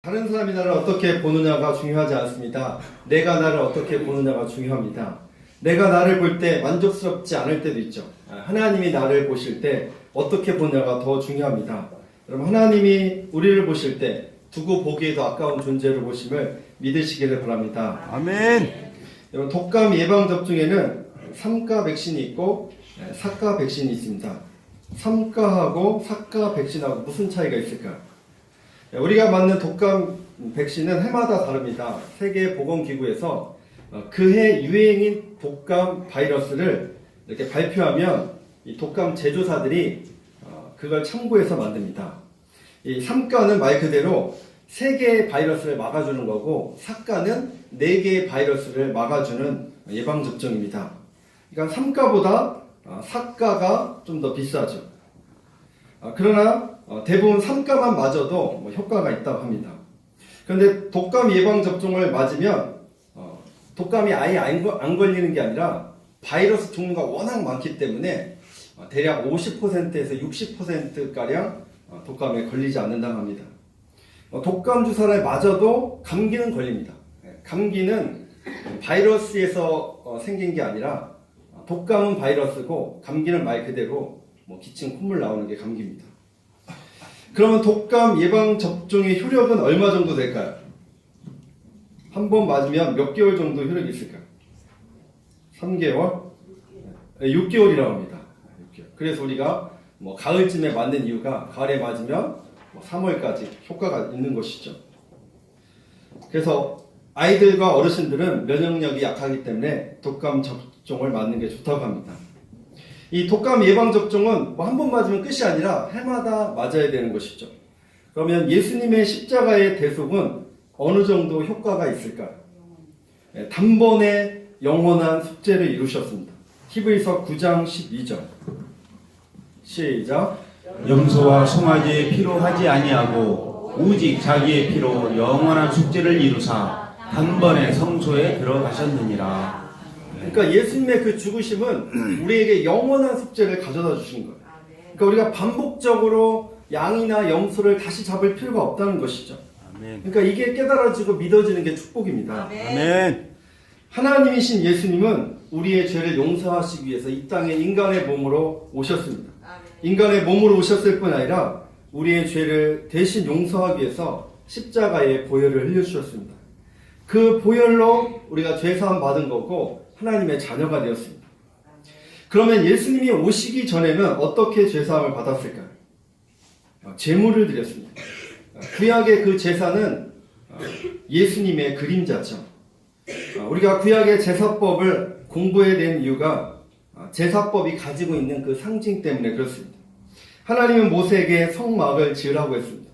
다른 사람이 나를 어떻게 보느냐가 중요하지 않습니다. 내가 나를 어떻게 보느냐가 중요합니다. 내가 나를 볼 때 만족스럽지 않을 때도 있죠. 하나님이 나를 보실 때 어떻게 보느냐가 더 중요합니다. 여러분, 하나님이 우리를 보실 때 두고 보기에도 아까운 존재로 보심을 믿으시기를 바랍니다. 아멘. 여러분, 독감 예방접종에는 3가 백신이 있고 4가 백신이 있습니다. 3가하고 4가 백신하고 무슨 차이가 있을까요? 우리가 맞는 독감 백신은 해마다 다릅니다. 세계보건기구에서 그해 유행인 독감 바이러스를 이렇게 발표하면 이 독감 제조사들이 그걸 참고해서 만듭니다. 이 3가는 말 그대로 3개의 바이러스를 막아주는 거고 4가는 4개의 바이러스를 막아주는 예방접종입니다. 그러니까 3가보다 4가가 좀 더 비싸죠. 그러나 대부분 3가만 맞아도 효과가 있다고 합니다. 그런데 독감 예방접종을 맞으면 독감이 아예 안 걸리는 게 아니라 바이러스 종류가 워낙 많기 때문에 대략 50%에서 60%가량 독감에 걸리지 않는다고 합니다. 독감 주사를 맞아도 감기는 걸립니다. 감기는 바이러스에서 생긴 게 아니라 독감은 바이러스고 감기는 말 그대로 기침, 콧물 나오는 게 감기입니다. 그러면 독감 예방접종의 효력은 얼마 정도 될까요? 한 번 맞으면 몇 개월 정도 효력이 있을까요? 3개월? 6개월이라고 합니다. 6개월. 그래서 우리가 가을쯤에 맞는 이유가 가을에 맞으면 3월까지 효과가 있는 것이죠. 그래서 아이들과 어르신들은 면역력이 약하기 때문에 독감 접종을 맞는 게 좋다고 합니다. 이 독감 예방접종은 한 번 맞으면 끝이 아니라 해마다 맞아야 되는 것이죠. 그러면 예수님의 십자가의 대속은 어느 정도 효과가 있을까요? 단번에 영원한 속죄를 이루셨습니다. 히브리서 9장 12절 시작. 염소와 송아지의 피로 하지 아니하고 오직 자기의 피로 영원한 숙제를 이루사 단번에 성소에 들어가셨느니라. 그러니까 예수님의 그 죽으심은 우리에게 영원한 속죄를 가져다 주신 거예요. 그러니까 우리가 반복적으로 양이나 염소를 다시 잡을 필요가 없다는 것이죠. 아멘. 그러니까 이게 깨달아지고 믿어지는 게 축복입니다. 아멘. 하나님이신 예수님은 우리의 죄를 용서하시기 위해서 이 땅에 인간의 몸으로 오셨습니다. 인간의 몸으로 오셨을 뿐 아니라 우리의 죄를 대신 용서하기 위해서 십자가에 보혈을 흘려주셨습니다. 그 보혈로 우리가 죄사함 받은 거고 하나님의 자녀가 되었습니다. 그러면 예수님이 오시기 전에는 어떻게 죄사함을 받았을까요? 제물을 드렸습니다. 구약의 그 제사는 예수님의 그림자죠. 우리가 구약의 제사법을 공부해낸 이유가 제사법이 가지고 있는 그 상징 때문에 그렇습니다. 하나님은 모세에게 성막을 지으라고 했습니다.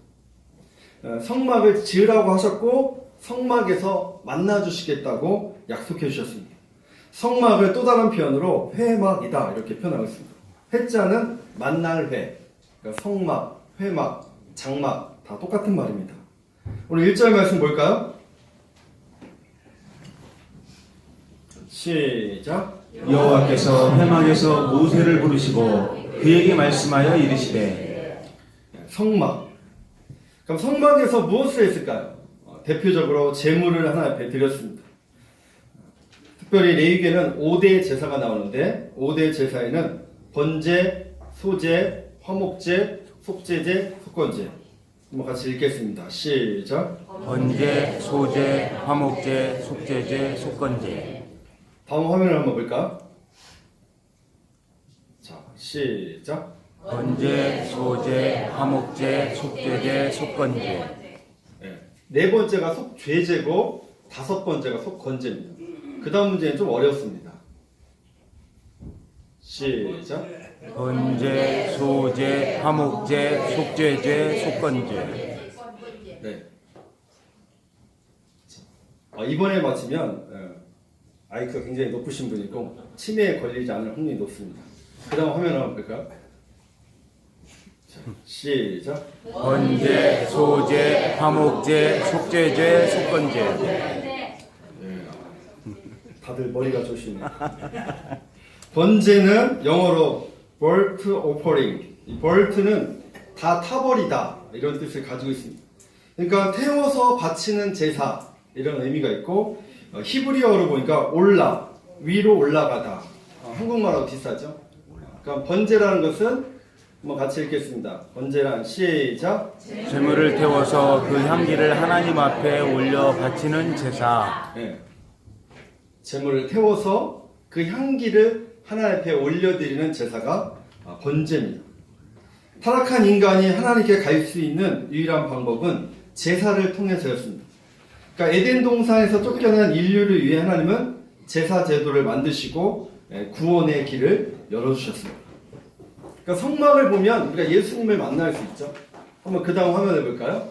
성막을 지으라고 하셨고 성막에서 만나주시겠다고 약속해 주셨습니다. 성막을 또 다른 표현으로 회막이다 이렇게 표현하고 있습니다. 회자는 만날 회, 그러니까 성막, 회막, 장막 다 똑같은 말입니다. 오늘 1절 말씀 볼까요? 시작. 여호와께서 회막에서 모세를 부르시고 그에게 말씀하여 이르시되. 성막. 그럼 성막에서 무엇을 했을까요? 대표적으로 제물을 하나 앞에 드렸습니다. 특별히 레위기에는 5대 제사가 나오는데 5대 제사에는 번제, 소제, 화목제, 속죄제, 속건제. 한번 같이 읽겠습니다. 시작. 번제, 소제, 화목제, 속죄제, 속건제. 다음 화면을 한번 볼까? 자, 시작. 번제, 소제, 화목제, 속죄제, 속건제. 네 번째가 속죄제고 5번째가 속건제입니다. 그 다음 문제는 좀 어렵습니다. 시작. 번제, 소제, 화목제, 속죄제, 속건제. 네. 이번에 맞히면 IQ가 굉장히 높으신 분이고 치매에 걸리지 않을 확률이 높습니다. 그 다음 화면 한번 볼까요? 자, 시작. 번제, 소제, 화목제, 속죄제, 속건제. 네. 다들 머리가 좋으시네요. 번제는 영어로 burnt offering. 이 burnt는 다 타버리다 이런 뜻을 가지고 있습니다. 그러니까 태워서 바치는 제사 이런 의미가 있고 히브리어로 보니까 올라 위로 올라가다 한국말하고 비슷하죠. 그러니까 번제라는 것은 한번 같이 읽겠습니다. 번제란 시작. 제물을 태워서 그 향기를 하나님 앞에 올려 바치는 제사. 네. 제물을 태워서 그 향기를 하나님 앞에 올려드리는 제사가 번제입니다. 타락한 인간이 하나님께 갈 수 있는 유일한 방법은 제사를 통해서였습니다. 그러니까 에덴 동산에서 쫓겨난 인류를 위해 하나님은 제사 제도를 만드시고 구원의 길을 열어주셨습니다. 그러니까 성막을 보면 우리가 예수님을 만날 수 있죠. 한번 그 다음 화면을 볼까요?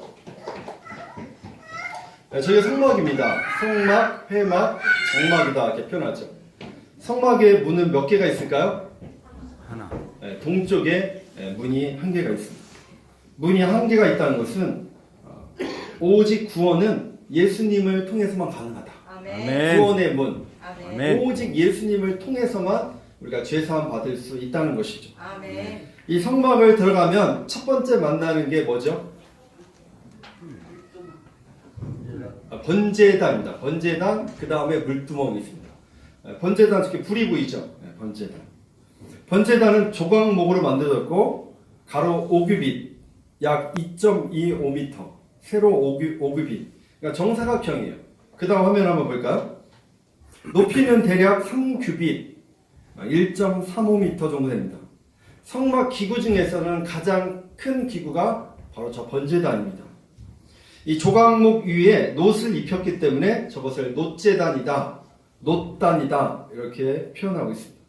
저희가 성막입니다. 성막, 회막, 장막이다 이렇게 표현하죠. 성막의 문은 몇 개가 있을까요? 하나. 동쪽에 문이 한 개가 있습니다. 문이 한 개가 있다는 것은 오직 구원은 예수님을 통해서만 가능하다. 아멘. 구원의 문. 아멘. 오직 예수님을 통해서만 우리가 죄사함 받을 수 있다는 것이죠. 아멘. 이 성막을 들어가면 첫 번째 만나는 게 뭐죠? 번제단입니다. 번제단, 그 다음에 물두멍이 있습니다. 번제단, 특히 불이 보이죠? 번제단. 번제단은 조각목으로 만들어졌고 가로 5규빗, 약 2.25m, 세로 5규빗. 그러니까 정사각형이에요. 그 다음 화면 한번 볼까요? 높이는 대략 3규빗, 1.35m 정도 됩니다. 성막 기구 중에서는 가장 큰 기구가 바로 저 번제단입니다. 이 조각목 위에 놋을 입혔기 때문에 저것을 놋제단이다, 놋단이다 이렇게 표현하고 있습니다.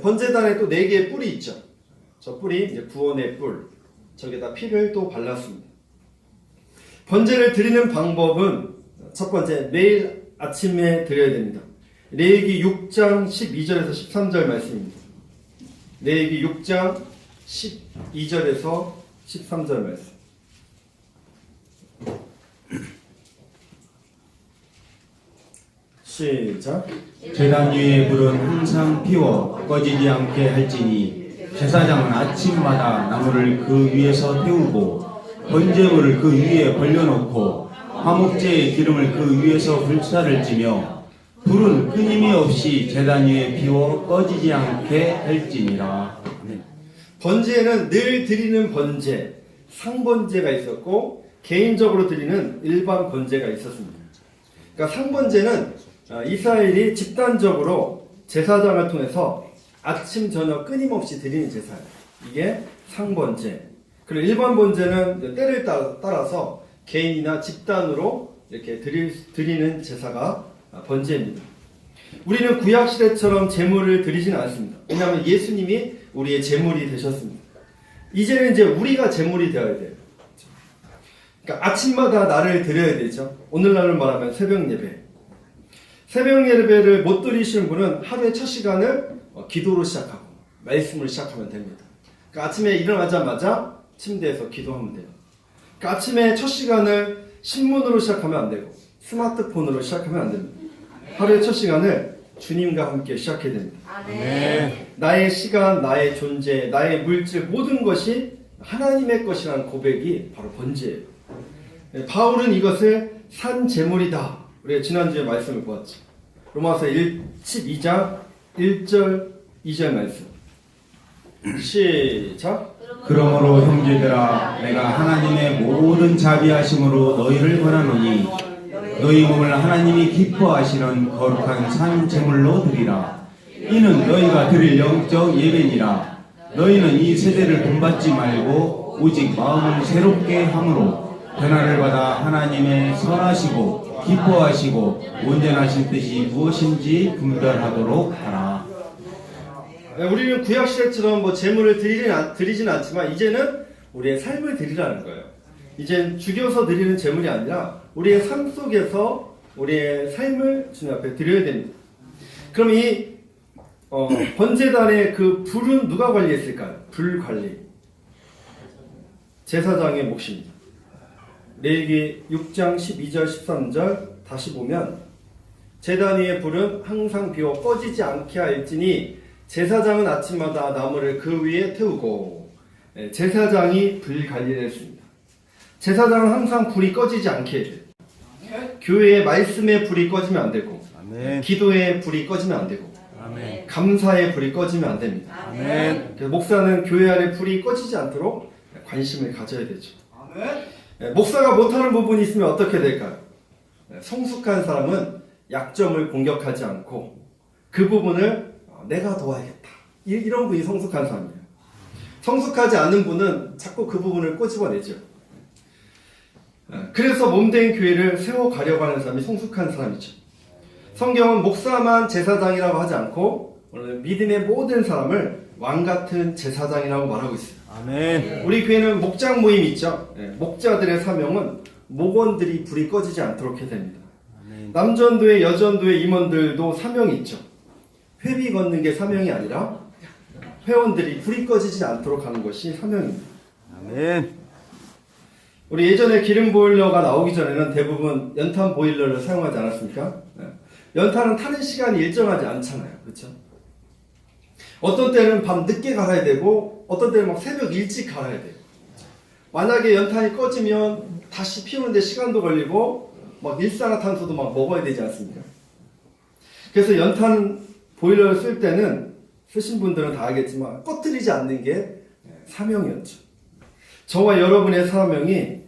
번제단에 또 4개의 뿔이 있죠. 저 뿔이 이제 구원의 뿔, 저기다 피를 또 발랐습니다. 번제를 드리는 방법은 첫 번째, 매일 아침에 드려야 됩니다. 레위기 6장 12절에서 13절 말씀입니다. 레위기 6장 12절에서 13절 말씀. 시작. 제단 위에 불은 항상 피워 꺼지지 않게 할지니 제사장은 아침마다 나무를 그 위에서 태우고 번제물을 그 위에 벌려놓고 화목제의 기름을 그 위에서 불사를 찌며 불은 끊임이 없이 제단 위에 피워 꺼지지 않게 할지니라. 번제에는 늘 드리는 번제, 상번제가 있었고 개인적으로 드리는 일반 번제가 있었습니다. 그러니까 상번제는 이스라엘이 집단적으로 제사장을 통해서 아침 저녁 끊임없이 드리는 제사예요. 이게 상번제. 그리고 일반 번제는 때를 따라서 개인이나 집단으로 이렇게 드리는 제사가 번제입니다. 우리는 구약시대처럼 제물을 드리지는 않습니다. 왜냐하면 예수님이 우리의 제물이 되셨습니다. 이제는 이제 우리가 제물이 되어야 돼요. 그러니까 아침마다 나를 드려야 되죠. 오늘날로 말하면 새벽 예배. 새벽 예배를 못 드리시는 분은 하루의 첫 시간을 기도로 시작하고 말씀으로 시작하면 됩니다. 그러니까 아침에 일어나자마자 침대에서 기도하면 돼요. 그러니까 아침에 첫 시간을 신문으로 시작하면 안 되고 스마트폰으로 시작하면 안 됩니다. 하루의 첫 시간을 주님과 함께 시작해야 됩니다. 아멘. 나의 시간, 나의 존재, 나의 물질 모든 것이 하나님의 것이라는 고백이 바로 번제예요. 바울은 이것을 산 제물이다. 우리가 지난주에 말씀을 보았죠. 로마서 12장 1절 2절 말씀. 시작. 그러므로 형제들아 내가 하나님의 모든 자비하심으로 너희를 권하노니 너희 몸을 하나님이 기뻐하시는 거룩한 산 제물로 드리라. 이는 너희가 드릴 영적 예배니라. 너희는 이 세대를 본받지 말고 오직 마음을 새롭게 함으로 변화를 받아 하나님의 선하시고 기뻐하시고 온전하신 뜻이 무엇인지 분별하도록 하라. 우리는 구약시대처럼 뭐 제물을 드리지는 않지만 이제는 우리의 삶을 드리라는 거예요. 이젠 죽여서 드리는 제물이 아니라 우리의 삶 속에서 우리의 삶을 주님 앞에 드려야 됩니다. 그럼 이 번제단의 그 불은 누가 관리했을까요? 불 관리. 제사장의 몫입니다. 레위기 6장 12절 13절 다시 보면 제단 위의 불은 항상 비워 꺼지지 않게 할지니 제사장은 아침마다 나무를 그 위에 태우고 제사장이 불 관리를 했습니다. 제사장은 항상 불이 꺼지지 않게 해야 돼요. 교회의 말씀에 불이 꺼지면 안 되고, 아멘. 기도에 불이 꺼지면 안 되고, 아멘. 감사에 불이 꺼지면 안 됩니다. 아멘. 그래서 목사는 교회 안에 불이 꺼지지 않도록 관심을 가져야 되죠. 목사가 못하는 부분이 있으면 어떻게 될까요? 성숙한 사람은 약점을 공격하지 않고 그 부분을 내가 도와야겠다. 이런 분이 성숙한 사람이에요. 성숙하지 않는 분은 자꾸 그 부분을 꼬집어내죠. 그래서 몸된 교회를 세워가려고 하는 사람이 성숙한 사람이죠. 성경은 목사만 제사장이라고 하지 않고 오늘 믿음의 모든 사람을 왕같은 제사장이라고 말하고 있어요. 아멘. 우리 교회는 목장 모임이 있죠. 목자들의 사명은 목원들이 불이 꺼지지 않도록 해야 됩니다. 남전도회, 여전도회 임원들도 사명이 있죠. 회비 걷는 게 사명이 아니라 회원들이 불이 꺼지지 않도록 하는 것이 사명입니다. 아멘. 우리 예전에 기름 보일러가 나오기 전에는 대부분 연탄 보일러를 사용하지 않았습니까? 연탄은 타는 시간이 일정하지 않잖아요. 그렇죠? 어떤 때는 밤 늦게 갈아야 되고 어떤 때는 막 새벽 일찍 갈아야 돼요. 만약에 연탄이 꺼지면 다시 피우는데 시간도 걸리고 막 일산화탄소도 막 먹어야 되지 않습니까? 그래서 연탄 보일러를 쓸 때는 쓰신 분들은 다 알겠지만 꺼뜨리지 않는 게 사명이었죠. 저와 여러분의 사명이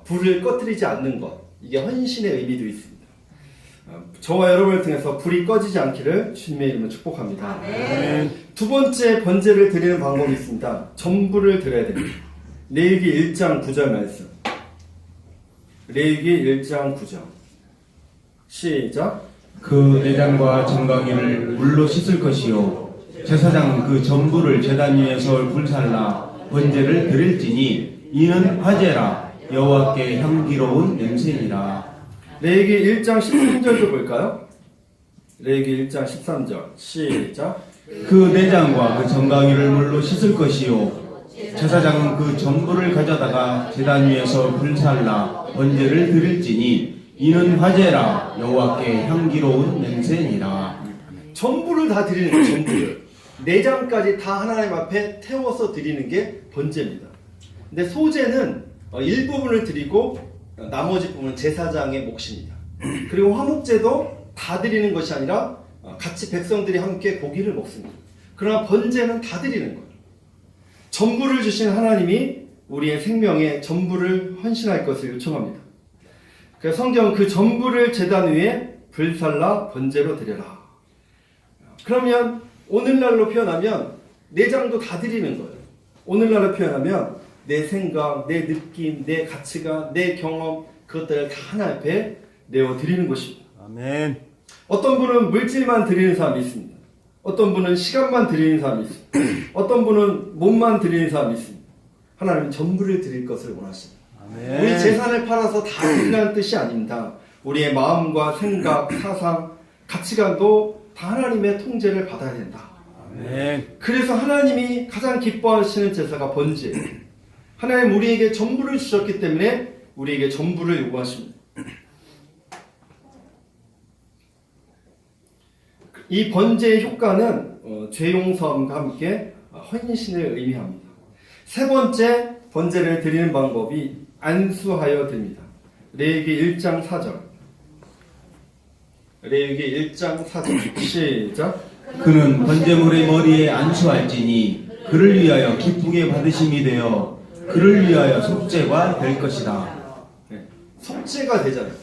불을 꺼뜨리지 않는 것, 이게 헌신의 의미도 있습니다. 저와 여러분을 통해서 불이 꺼지지 않기를 주님의 이름으로 축복합니다. 아멘. 두 번째 번제를 드리는 방법이 있습니다. 전부를 드려야 됩니다. 레위기 1장 9절 말씀. 레위기 1장 9절. 시작. 그 내장과 정강이를 물로 씻을 것이요 제사장은 그 전부를 제단 위에서 불살라 번제를 드릴지니 이는 화제라 여호와께 향기로운 냄새니라. 레위기 1장 13절도 볼까요? 레위기 1장 13절. 시작. 그 내장과 그 정강이를 물로 씻을 것이요 제사장은 그 전부를 가져다가 제단 위에서 불살라 번제를 드릴지니 이는 화제라 여호와께 향기로운 냄새니라. 전부를 다 드리는 거예요. 전부를. 내장까지 다 하나님 앞에 태워서 드리는 게 번제입니다. 근데 소제는 일부분을 드리고 나머지 부분은 제사장의 몫입니다. 그리고 화목제도 다 드리는 것이 아니라 같이 백성들이 함께 고기를 먹습니다. 그러나 번제는 다 드리는 거예요. 전부를 주신 하나님이 우리의 생명에 전부를 헌신할 것을 요청합니다. 그래서 성경 그 전부를 제단 위에 불살라 번제로 드려라. 그러면 오늘날로 표현하면 내장도 다 드리는 거예요. 오늘날로 표현하면 내 생각, 내 느낌, 내 가치관, 내 경험 그것들을 다 하나 앞에 내어 드리는 것입니다. 아멘. 어떤 분은 물질만 드리는 사람이 있습니다. 어떤 분은 시간만 드리는 사람이 있습니다. 어떤 분은 몸만 드리는 사람이 있습니다. 하나님은 전부를 드릴 것을 원하십니다. 아멘. 우리 재산을 팔아서 다 드리라는 뜻이 아닙니다. 우리의 마음과 생각, 사상, 가치관도 다 하나님의 통제를 받아야 된다. 아멘. 그래서 하나님이 가장 기뻐하시는 제사가 번제예요. 하나님 우리에게 전부를 주셨기 때문에 우리에게 전부를 요구하십니다. 이 번제의 효과는 죄 용서함과 함께 헌신을 의미합니다. 세 번째 번제를 드리는 방법이 안수하여 드립니다. 레위기 1장 4절. 레위기 1장 4절. 시작. 그는 번제물의 머리에 안수할지니 그를 위하여 기쁘게 받으심이 되어 그를 위하여 속죄가 될 것이다. 네, 속죄가 되잖아요.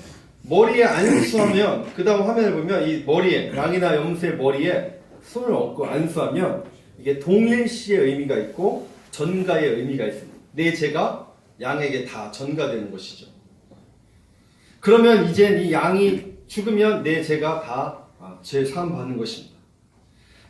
머리에 안수하면 그 다음 화면을 보면 이 머리에 양이나 염소의 머리에 손을 얹고 안수하면 이게 동일시의 의미가 있고 전가의 의미가 있습니다. 내 죄가 양에게 다 전가되는 것이죠. 그러면 이제 이 양이 죽으면 내 죄가 다 죄 사함 받는 것입니다.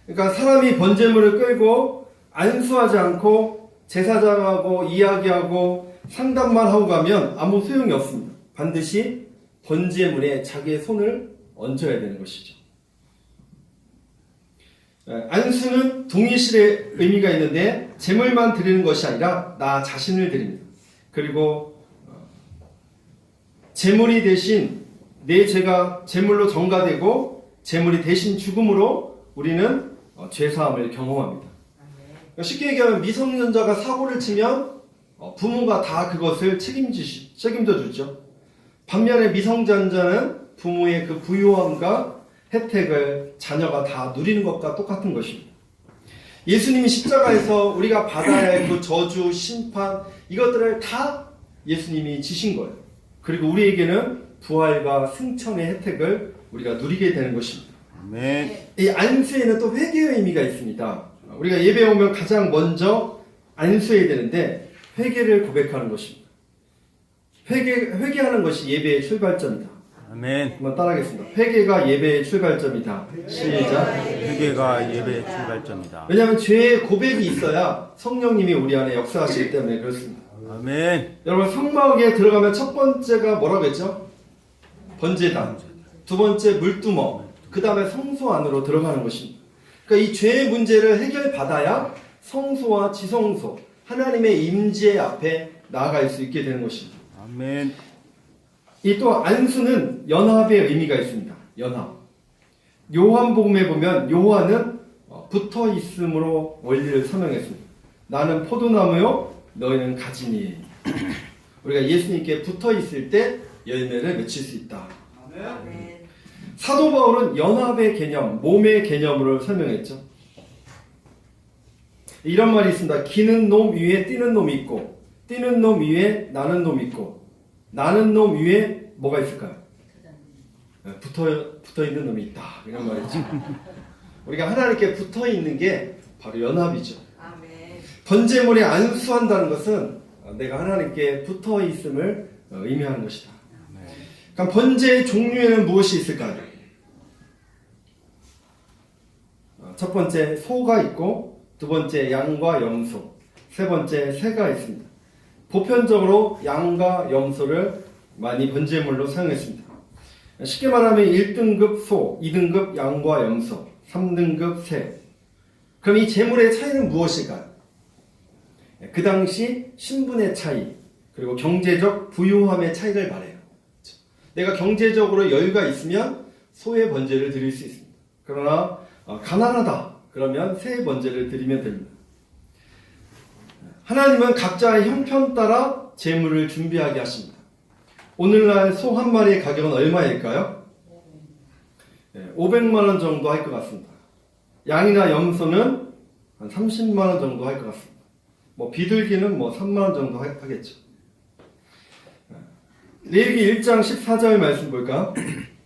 그러니까 사람이 번제물을 끌고 안수하지 않고 제사장하고 이야기하고 상담만 하고 가면 아무 소용이 없습니다. 반드시 번제물에 자기의 손을 얹어야 되는 것이죠. 안수는 동일실의 의미가 있는데 제물만 드리는 것이 아니라 나 자신을 드립니다. 그리고 제물이 대신 내 죄가 제물로 전가되고 제물이 대신 죽음으로 우리는 죄사함을 경험합니다. 쉽게 얘기하면 미성년자가 사고를 치면 부모가 다 그것을 책임져 주죠. 반면에 미성년자는 부모의 그 부유함과 혜택을 자녀가 다 누리는 것과 똑같은 것입니다. 예수님이 십자가에서 우리가 받아야 할 그 저주, 심판 이것들을 다 예수님이 지신 거예요. 그리고 우리에게는 부활과 승천의 혜택을 우리가 누리게 되는 것입니다. 아멘. 이 안수에는 또 회개의 의미가 있습니다. 우리가 예배 오면 가장 먼저 안수해야 되는데 회개를 고백하는 것입니다. 회개하는 것이 예배의 출발점이다. 아멘. 한번 따라하겠습니다. 회개가 예배의 출발점이다. 시작. 회개가 예배의 출발점이다. 왜냐하면 죄의 고백이 있어야 성령님이 우리 안에 역사하시기 때문에 그렇습니다. 아멘. 여러분 성막에 들어가면 첫 번째가 뭐라고 했죠? 번제단. 두 번째 물두멍. 그 다음에 성소 안으로 들어가는 것입니다. 그러니까 이 죄의 문제를 해결받아야 성소와 지성소 하나님의 임재 앞에 나아갈 수 있게 되는 것입니다. 아멘. 이 또 안수는 연합의 의미가 있습니다. 연합. 요한복음에 보면 요한은 붙어 있음으로 원리를 설명했습니다. 나는 포도나무요, 너희는 가지니. 우리가 예수님께 붙어 있을 때 열매를 맺힐 수 있다. 아멘. 사도 바울은 연합의 개념, 몸의 개념으로 설명했죠. 이런 말이 있습니다. 기는 놈 위에 뛰는 놈이 있고, 뛰는 놈 위에 나는 놈이 있고, 나는 놈 위에 뭐가 있을까요? 붙어 있는 놈이 있다. 이런 말이죠. 우리가 하나님께 붙어 있는 게 바로 연합이죠. 아멘. 번제물에 안수한다는 것은 내가 하나님께 붙어 있음을 의미하는 것이다. 그럼 번제의 종류에는 무엇이 있을까요? 첫 번째 소가 있고, 두 번째 양과 염소, 세 번째 새가 있습니다. 보편적으로 양과 염소를 많이 번제물로 사용했습니다. 쉽게 말하면 1등급 소, 2등급 양과 염소, 3등급 새. 그럼 이 제물의 차이는 무엇일까요? 그 당시 신분의 차이, 그리고 경제적 부유함의 차이를 말해요. 내가 경제적으로 여유가 있으면 소의 번제를 드릴 수 있습니다. 그러나 가난하다 그러면 새의 번제를 드리면 됩니다. 하나님은 각자의 형편 따라 제물을 준비하게 하십니다. 오늘날 소 한 마리의 가격은 얼마일까요? 500만 원 정도 할 것 같습니다. 양이나 염소는 한 30만 원 정도 할 것 같습니다. 비둘기는 3만 원 정도 하겠죠. 레위기 1장 14절 말씀 볼까?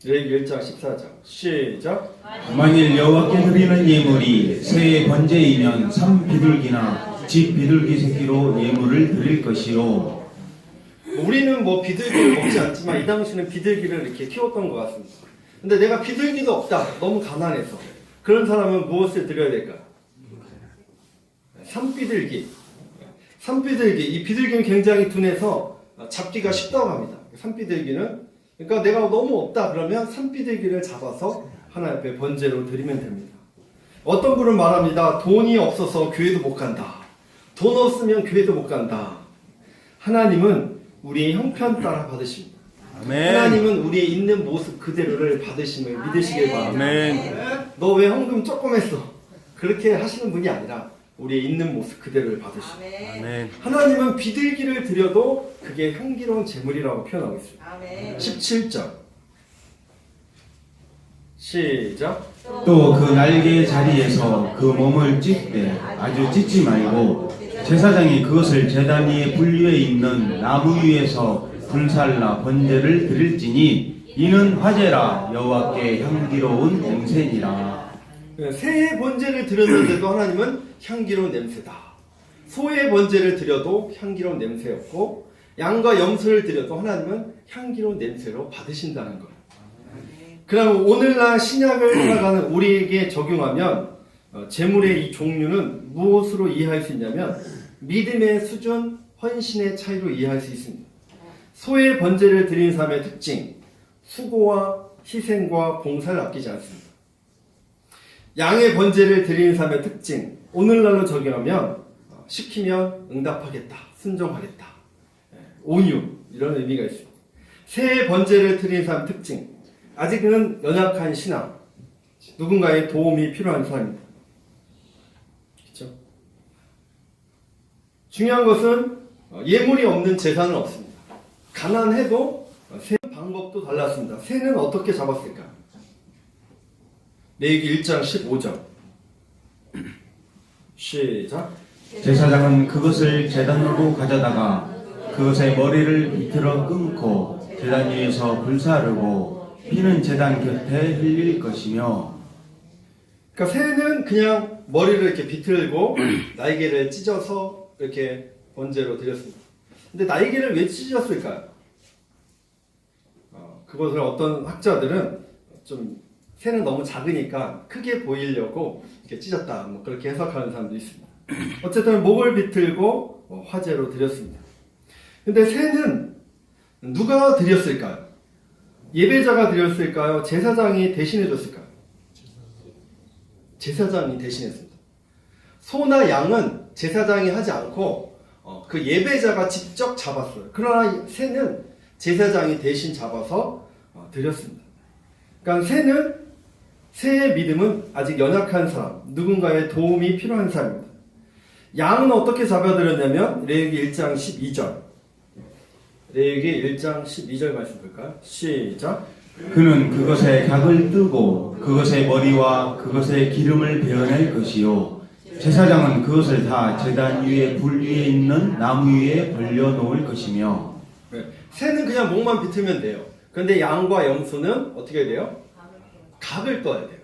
레위기 1장 14절 시작. 만일 여호와께 드리는 예물이 새의 번제이면 삼 비둘기나 집 비둘기 새끼로 예물을 드릴 것이요. 우리는 비둘기를 먹지 않지만 이 당시는 비둘기를 이렇게 키웠던 것 같습니다. 근데 내가 비둘기도 없다. 너무 가난해서. 그런 사람은 무엇을 드려야 될까? 산비둘기. 산비둘기. 이 비둘기는 굉장히 둔해서 잡기가 쉽다고 합니다. 산비둘기는. 그러니까 내가 너무 없다 그러면 산비둘기를 잡아서 하나님 앞에 번제로 드리면 됩니다. 어떤 분은 말합니다. 돈이 없어서 교회도 못 간다. 돈 없으면 교회도 못 간다. 하나님은 우리의 형편 따라 받으십니다. 아멘. 하나님은 우리의 있는 모습 그대로를 받으심을 믿으시길 바랍니다. 아멘. 너 왜 헌금 조금 했어? 그렇게 하시는 분이 아니라 우리의 있는 모습 그대로를 받으십니다. 아멘. 아멘. 하나님은 비둘기를 드려도 그게 향기로운 제물이라고 표현하고 있습니다. 아멘. 17절 시작. 또 그 날개의 자리에서 그 몸을 찢되 아주 찢지 말고 제사장이 그것을 제단 위에 불 위에 있는 나무 위에서 불살라 번제를 드릴지니 이는 화제라 여호와께 향기로운 냄새니라. 새의 번제를 드렸는데도 하나님은 향기로운 냄새다. 소의 번제를 드려도 향기로운 냄새였고 양과 염소를 드려도 하나님은 향기로운 냄새로 받으신다는 거예요. 그럼 오늘날 신약을 살아가는 우리에게 적용하면 제물의 이 종류는 무엇으로 이해할 수 있냐면 믿음의 수준, 헌신의 차이로 이해할 수 있습니다. 소의 번제를 드리는 사람의 특징, 수고와 희생과 봉사를 아끼지 않습니다. 양의 번제를 드리는 사람의 특징, 오늘날로 적용하면 시키면 응답하겠다, 순종하겠다, 온유 이런 의미가 있습니다. 새의 번제를 드리는 사람 특징, 아직은 연약한 신앙, 누군가의 도움이 필요한 사람입니다. 그렇죠? 중요한 것은 예물이 없는 제사는 없습니다. 가난해도 세는 방법도 달랐습니다. 세는 어떻게 잡았을까? 레위기 1장 15절 시작. 제사장은 그것을 제단으로 가져다가 그것의 머리를 비틀어 끊고 제단 위에서 불사르고 피는 제단 곁에 흘릴 것이며. 그러니까 새는 그냥 머리를 이렇게 비틀고 날개를 찢어서 이렇게 번제로 드렸습니다. 근데 날개를 왜 찢었을까요? 그것을 어떤 학자들은 좀 새는 너무 작으니까 크게 보이려고 이렇게 찢었다, 뭐 그렇게 해석하는 사람도 있습니다. 어쨌든 목을 비틀고 화제로 드렸습니다. 근데 새는 누가 드렸을까요? 예배자가 드렸을까요? 제사장이 대신해 줬을까요? 제사장이 대신했습니다. 소나 양은 제사장이 하지 않고 그 예배자가 직접 잡았어요. 그러나 새는 제사장이 대신 잡아서 드렸습니다. 그러니까 새의 믿음은 아직 연약한 사람, 누군가의 도움이 필요한 사람입니다. 양은 어떻게 잡아드렸냐면 레위기 1장 12절. 레위기 1장 12절 말씀 볼까요? 시작. 그는 그것의 각을 뜨고 그것의 머리와 그것의 기름을 베어낼 것이요 제사장은 그것을 다 제단 위에 불 위에 있는 나무 위에 벌려 놓을 것이며. 네. 새는 그냥 목만 비틀면 돼요. 그런데 양과 염소는 어떻게 해야 돼요? 각을 떠야 돼요.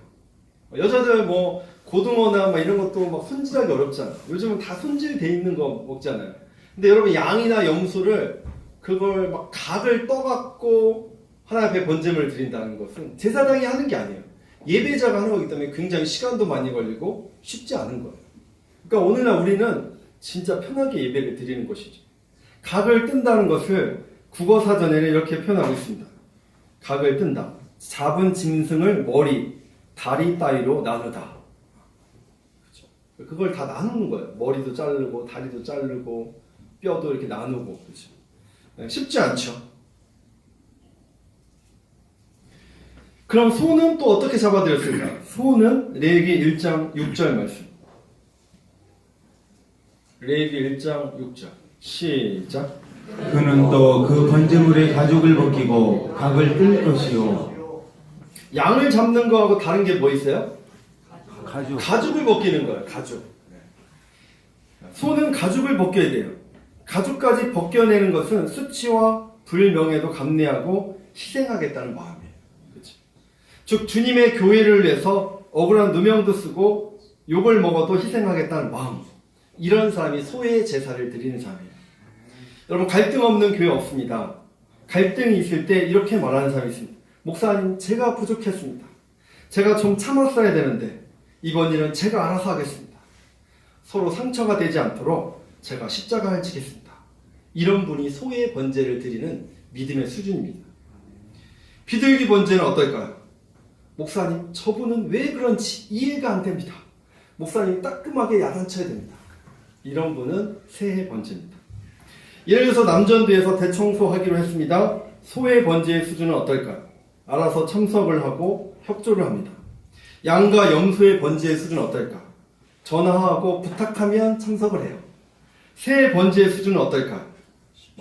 여자들 뭐 고등어나 막 이런 것도 막 손질하기 어렵잖아요. 요즘은 다 손질돼 있는 거 먹잖아요. 근데 여러분 양이나 염소를 그걸 막 각을 떠갖고 하나님 앞에 번제물을 드린다는 것은 제사장이 하는 게 아니에요. 예배자가 하는 거기 때문에 굉장히 시간도 많이 걸리고 쉽지 않은 거예요. 그러니까 오늘날 우리는 진짜 편하게 예배를 드리는 것이죠. 각을 뜬다는 것을 국어사전에는 이렇게 표현하고 있습니다. 각을 뜬다. 잡은 짐승을 머리, 다리 따위로 나누다. 그렇죠? 그걸 다 나누는 거예요. 머리도 자르고 다리도 자르고 뼈도 이렇게 나누고. 그렇죠? 쉽지 않죠. 그럼 소는 또 어떻게 잡아드렸을까? 소는 레위기 1장 6절 말씀. 레위기 1장 6절 시작. 그는 또 그 번제물의 가죽을 벗기고 각을 뜰 것이요. 양을 잡는 거하고 다른 게 뭐 있어요? 가죽. 가죽을 벗기는 거예요. 가죽. 소는 가죽을 벗겨야 돼요. 가죽까지 벗겨내는 것은 수치와 불명예도 감내하고 희생하겠다는 마음이에요. 그렇죠? 즉 주님의 교회를 위해서 억울한 누명도 쓰고 욕을 먹어도 희생하겠다는 마음. 이런 사람이 소의 제사를 드리는 사람이에요. 여러분 갈등 없는 교회 없습니다. 갈등이 있을 때 이렇게 말하는 사람이 있습니다. 목사님 제가 부족했습니다. 제가 좀 참았어야 되는데 이번 일은 제가 알아서 하겠습니다. 서로 상처가 되지 않도록 제가 십자가를 지겠습니다. 이런 분이 소의 번제를 드리는 믿음의 수준입니다. 비둘기 번제는 어떨까요? 목사님 저분은 왜 그런지 이해가 안 됩니다. 목사님 따끔하게 야단쳐야 됩니다. 이런 분은 새의 번제입니다. 예를 들어서 남전도에서 대청소하기로 했습니다. 소의 번제의 수준은 어떨까요? 알아서 참석을 하고 협조를 합니다. 양과 염소의 번제의 수준은 어떨까? 전화하고 부탁하면 참석을 해요. 새의 번제의 수준은 어떨까요?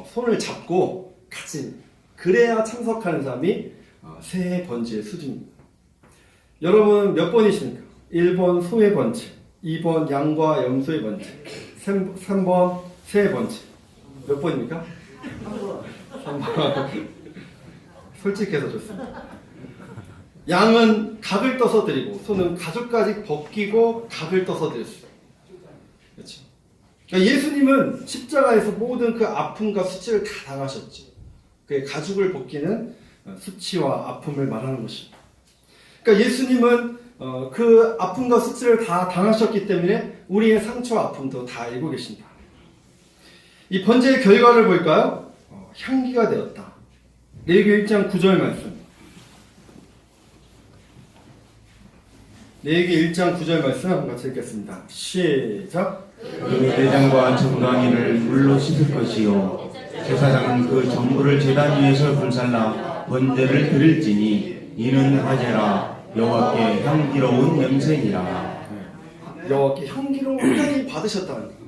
손을 잡고 같이 그래야 참석하는 사람이 새의 번제의 수준입니다. 여러분 몇 번이십니까? 1번 소의 번제, 2번 양과 염소의 번제, 3번 새의 번제. 몇 번입니까? 3번. 솔직해서 좋습니다. 양은 각을 떠서 드리고 소는 가죽까지 벗기고 각을 떠서 드렸어요. 그렇죠? 그러니까 예수님은 십자가에서 모든 그 아픔과 수치를 다 당하셨죠. 그 가죽을 벗기는 수치와 아픔을 말하는 것입니다. 그러니까 예수님은 그 아픔과 수치를 다 당하셨기 때문에 우리의 상처와 아픔도 다 알고 계십니다. 이 번제의 결과를 볼까요? 향기가 되었다. 레위기 1장 9절 말씀. 레위기 1장 9절 말씀 같이 읽겠습니다. 시작. 그 내장과 정강이를 물로 씻을 것이요 제사장은 그 전부를 제단 위에서 불살라 번제를 드릴지니 이는 화제라 여호와께 향기로운 냄새니라. 여호와께 향기로운 향이 받으셨다는 거예요.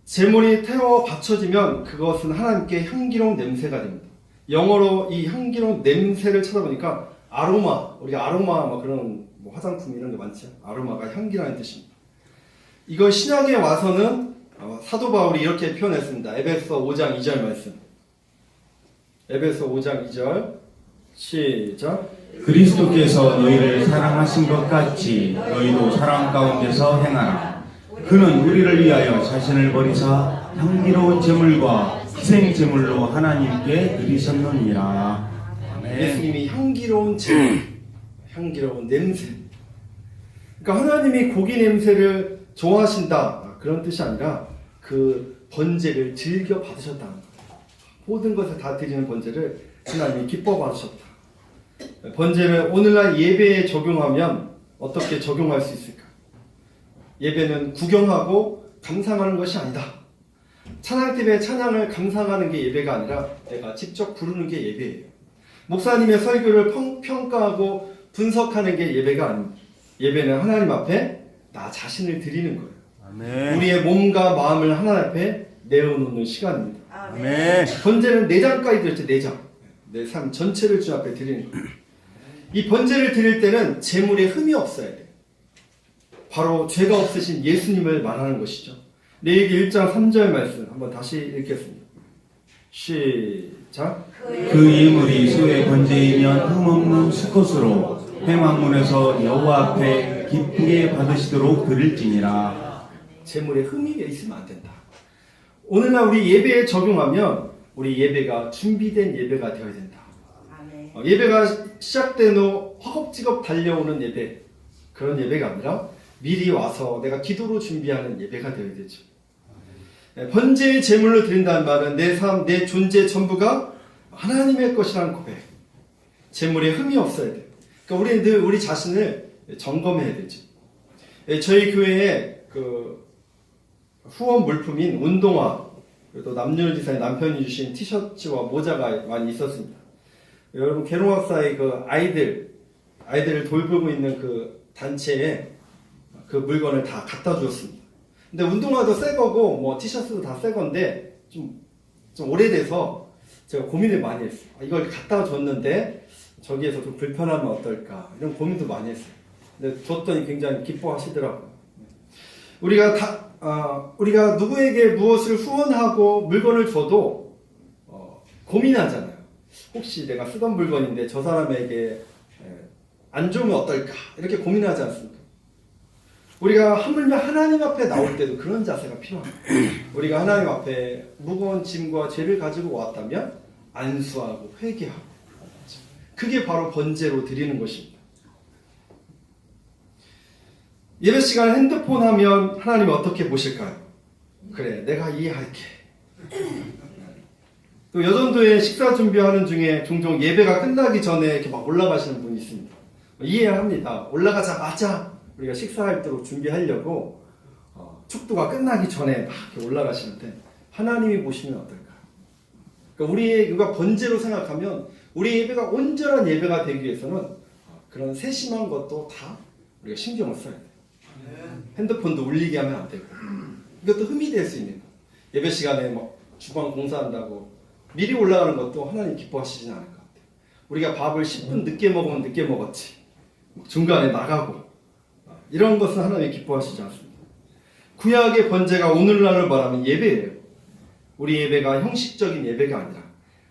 제물이 태워 바쳐지면 그것은 하나님께 향기로운 냄새가 됩니다. 영어로 이 향기로운 냄새를 찾아보니까 아로마, 우리가 아로마 뭐 그런 뭐 화장품 이런 게 많죠. 아로마가 향기라는 뜻입니다. 이걸 신약에 와서는 사도 바울이 이렇게 표현했습니다. 에베소 5장 2절 말씀. 에베소 5장 2절 시작. 그리스도께서 너희를 사랑하신 것 같이 너희도 사랑 가운데서 행하라. 그는 우리를 위하여 자신을 버리사 향기로운 제물과 희생 제물로 하나님께 드리셨느니라. 아멘. 예수님이 향기로운 제물, 향기로운 냄새. 그러니까 하나님이 고기 냄새를 좋아하신다 그런 뜻이 아니라 그 번제를 즐겨 받으셨다는 거예요. 모든 것을 다 드리는 번제를 하나님이 기뻐 받으셨다. 번제를 오늘날 예배에 적용하면 어떻게 적용할 수 있을까? 예배는 구경하고 감상하는 것이 아니다. 찬양팀의 찬양을 감상하는 게 예배가 아니라 내가 직접 부르는 게 예배예요. 목사님의 설교를 평가하고 분석하는 게 예배가 아닙니다. 예배는 하나님 앞에 나 자신을 드리는 거예요. 아멘. 우리의 몸과 마음을 하나님 앞에 내어놓는 시간입니다. 아멘. 번제는 내장까지 들었죠. 내장. 내 삶 전체를 주 앞에 드리는 거예요. 이 번제를 드릴 때는 제물에 흠이 없어야 돼요. 바로 죄가 없으신 예수님을 말하는 것이죠. 레위기 1장 3절 말씀 한번 다시 읽겠습니다. 시작. 그 예물이 소의 번제이면 흠없는 수컷으로 회막문에서 여호와 앞에 기쁘게 받으시도록 드릴지니라. 제물에 흠이 있으면 안 된다. 오늘날 우리 예배에 적용하면 우리 예배가 준비된 예배가 되어야 된다. 예배가 시작된 후 허겁지겁 달려오는 예배, 그런 예배가 아니라 미리 와서 내가 기도로 준비하는 예배가 되어야 되죠. 번제의 제물로 드린다는 말은 내 삶, 내 존재 전부가 하나님의 것이라는 고백. 제물에 흠이 없어야 돼요. 그러니까 우리는 늘 우리 자신을 점검해야 되죠. 저희 교회에 그 후원 물품인 운동화, 또 남윤 지사의 남편이 주신 티셔츠와 모자가 많이 있었습니다. 여러분 계룡학사의 그 아이들을 돌보고 있는 그 단체에 그 물건을 다 갖다 주었습니다. 근데 운동화도 새 거고 뭐 티셔츠도 다 새 건데 좀 오래돼서 제가 고민을 많이 했어요. 이걸 갖다 줬는데 저기에서 좀 불편하면 어떨까 이런 고민도 많이 했어요. 근데 줬더니 굉장히 기뻐하시더라고요. 우리가 누구에게 무엇을 후원하고 물건을 줘도 고민하잖아요. 혹시 내가 쓰던 물건인데 저 사람에게 안 좋으면 어떨까 이렇게 고민하지 않습니까? 우리가 하물며 하나님 앞에 나올 때도 그런 자세가 필요합니다. 우리가 하나님 앞에 무거운 짐과 죄를 가지고 왔다면 안수하고 회개하고, 그게 바로 번제로 드리는 것입니다. 예배 시간에 핸드폰 하면 하나님이 어떻게 보실까요? 그래, 내가 이해할게. 또 여전도에 식사 준비하는 중에 종종 예배가 끝나기 전에 이렇게 막 올라가시는 분이 있습니다. 이해합니다. 올라가자마자 우리가 식사할 때로 준비하려고 축도가 끝나기 전에 막 이렇게 올라가시는데 하나님이 보시면 어떨까요? 그러니까 우리가 번제로 생각하면 우리 예배가 온전한 예배가 되기 위해서는 그런 세심한 것도 다 우리가 신경을 써야 돼요. 핸드폰도 울리게 하면 안 되고, 이것도 흠이 될 수 있는 거. 예배 시간에 막 주방 공사한다고 미리 올라가는 것도 하나님 기뻐하시진 않을 것 같아요. 우리가 밥을 10분 늦게 먹으면 늦게 먹었지, 중간에 나가고, 이런 것은 하나님이 기뻐하시지 않습니다. 구약의 번제가 오늘날로 말하면 예배예요. 우리 예배가 형식적인 예배가 아니라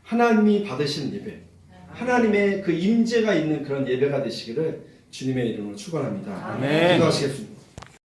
하나님이 받으시는 예배, 하나님의 그 임재가 있는 그런 예배가 되시기를 주님의 이름으로 축원합니다. 아멘. 기도하시겠습니다.